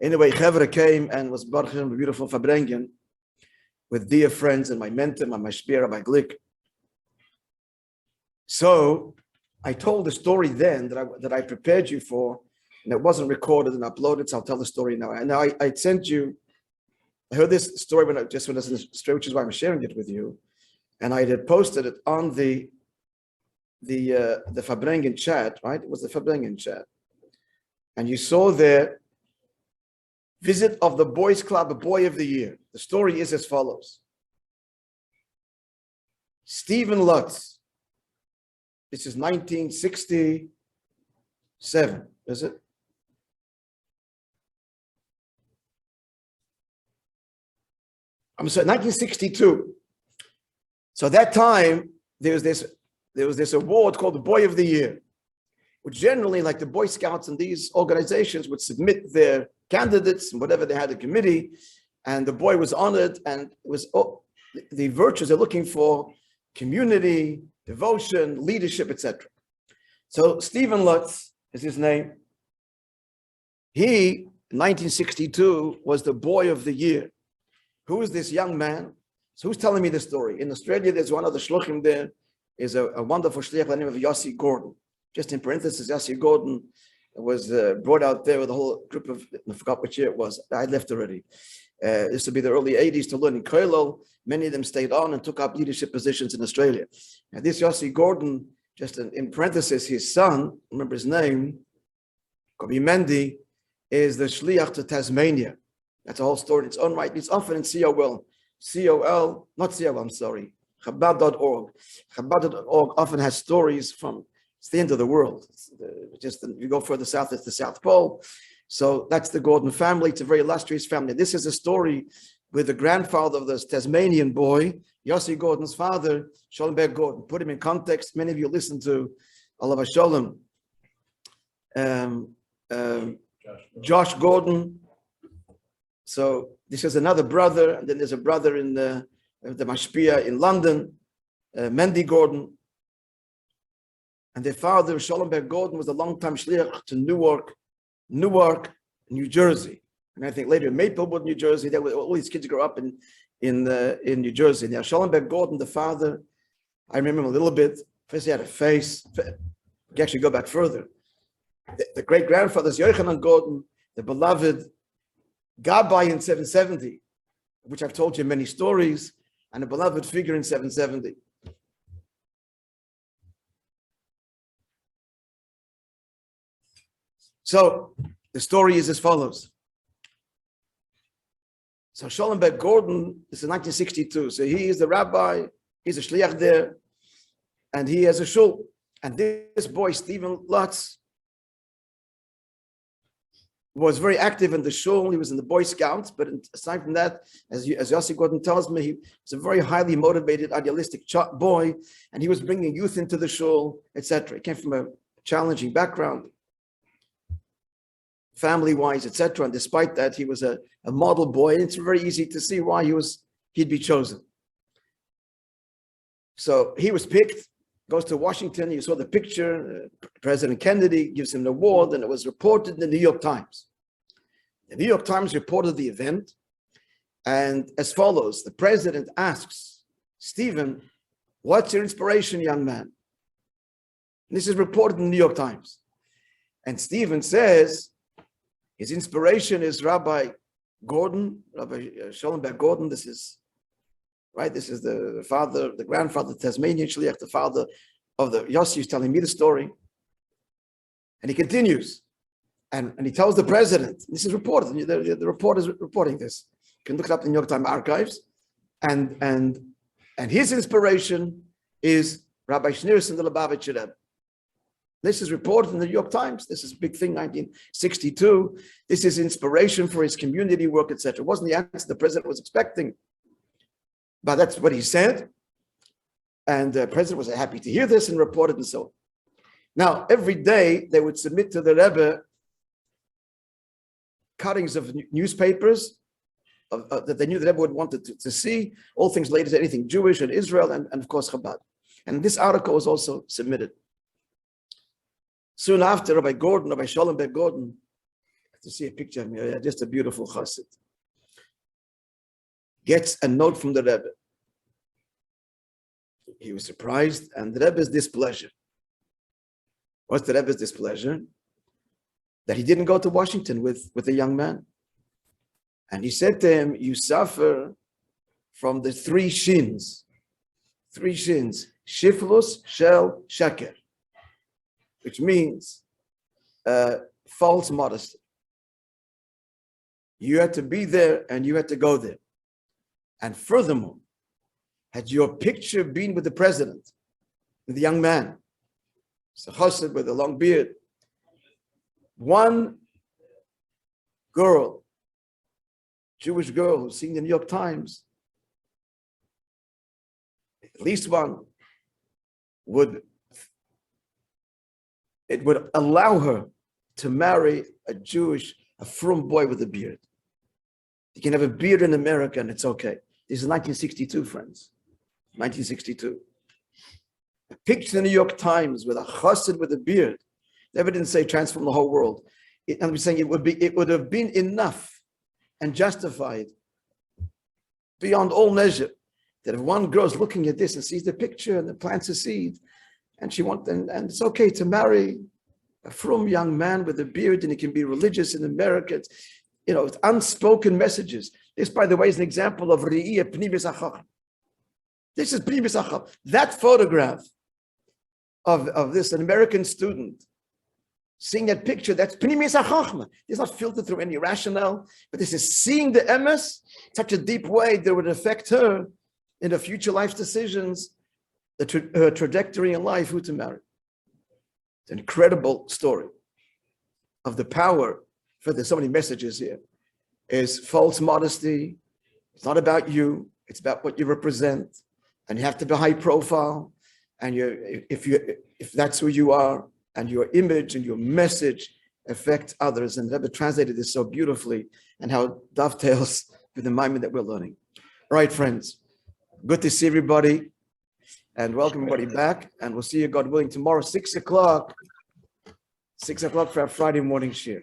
Anyway, Chevra came and was Baruch Hashem, a beautiful Fabrengen with dear friends and my mentor, my Mashpira, my Glick. So I told the story then that I prepared you for, and it wasn't recorded and uploaded, so I'll tell the story now. And I sent you, I heard this story when I was in the story, which is why I'm sharing it with you. And I had posted it on the Fabrengen chat, right? It was the Fabrengen chat. And you saw there, visit of the Boys Club, Boy of the Year. The story is as follows. Stephen Lutz. This is 1967, is it? I'm sorry, 1962. So at that time, there was this award called the Boy of the Year, which generally, like the Boy Scouts and these organizations, would submit their candidates and whatever they had a committee, and the boy was honored, and it was the virtues they're looking for: community, devotion, leadership, etc. So Stephen Lutz is his name. He, in 1962, was the Boy of the Year. Who is this young man? So who's telling me the story? In Australia, there's one of the shluchim there, is a wonderful shliach by the name of Yossi Gordon. Just in parenthesis, Yossi Gordon was brought out there with a whole group of, I forgot which year it was, I left already. This would be the early 80s to learn in Kollel. Many of them stayed on and took up leadership positions in Australia. And this Yossi Gordon, just in parenthesis, his son, remember his name, Kobi Mendy, is the shliach to Tasmania. That's a whole story in its own right. It's often in COL, I'm sorry, Chabad.org. Chabad.org often has stories from, it's the end of the world. You go further south, it's the South Pole. So that's the Gordon family. It's a very illustrious family. This is a story with the grandfather of this Tasmanian boy, Yossi Gordon's father, Sholem Gordon. Put him in context. Many of you listen to Allah Sholem. Josh Gordon. So this is another brother, and then there's a brother in the Mashpia in London, Mendy Gordon. And their father, Sholem Gordon, was a long-time shliach to Newark, New Jersey. And I think later in Maplewood, New Jersey, all these kids grow up in New Jersey. Now, Sholem Gordon, the father, I remember him a little bit. First, he had a face. We can actually go back further. The great-grandfather is Yochanan Gordon, the beloved Rabbi in 770, which I've told you many stories, and a beloved figure in 770. So the story is as follows. So Sholem Gordon, this is 1962. So he is the rabbi, he's a shliach there, and he has a shul. And this boy, Stephen Lutz, was very active in the shul. He was in the Boy Scouts, but aside from that, as Yossi Gordon tells me, he was a very highly motivated, idealistic boy, and he was bringing youth into the shul, etc. He came from a challenging background, family-wise, etc. And despite that, he was a model boy. And it's very easy to see why he'd be chosen. So he was picked, goes to Washington. You saw the picture. President Kennedy gives him an award, and it was reported in the New York Times. The New York Times reported the event, and as follows: the president asks Stephen, "What's your inspiration, young man?" And this is reported in the New York Times. And Stephen says his inspiration is Rabbi Gordon, Rabbi Sholem Gordon. This is right. This is the father, the grandfather, the Tasmanian shliach, the father of the Yossi, is telling me the story. And he continues, and he tells the president. This is reported. The report is reporting this. You can look it up in the New York Times archives. And his inspiration is Rabbi Schneerson the Lubavitcher Rebbe. This is reported in the New York Times. This is a big thing, 1962. This is inspiration for his community work, etc. It wasn't the answer the president was expecting, but that's what he said. And the president was happy to hear this and reported and so on. Now, every day they would submit to the Rebbe cuttings of newspapers that they knew the Rebbe would want to see, all things related to anything Jewish and Israel, and of course Chabad. And this article was also submitted. Soon after, Rabbi Sholem Gordon, to see a picture of me. Just a beautiful chassid. Gets a note from the Rebbe. He was surprised, and the Rebbe's displeasure. What's the Rebbe's displeasure? That he didn't go to Washington with a young man. And he said to him, you suffer from the three shins. Three shins. Shiflus, shel, sheker. Which means false modesty. You had to be there and you had to go there. And furthermore, had your picture been with the president, with the young man, it's a chassid with a long beard, one girl, Jewish girl who's seen the New York Times, at least one, would allow her to marry a frum boy with a beard. You can have a beard in America and it's okay. This is 1962, friends. 1962. A picture in the New York Times with a chassid with a beard. They never didn't say transform the whole world. I'm saying it would have been enough and justified beyond all measure that if one girl's looking at this and sees the picture and plants a seed, and and it's okay to marry a frum young man with a beard, and he can be religious in America. It's unspoken messages. This, by the way, is an example of Re'iyah Pnimis HaChacham. This is Pnimis HaChacham. That photograph of this, an American student, seeing that picture, that's Pnimis HaChacham. It's not filtered through any rationale, but this is seeing the emes such a deep way that would affect her in her future life decisions, her trajectory in life, who to marry. It's an incredible story of the power. There's so many messages here. Is false modesty. It's not about you. It's about what you represent, and you have to be high profile. And if that's who you are, and your image and your message affect others. And Rebbe translated this so beautifully, and how it dovetails with the moment that we're learning. All right, friends. Good to see everybody, and welcome everybody back. And we'll see you, God willing, tomorrow, 6 o'clock. 6 o'clock for our Friday morning shir.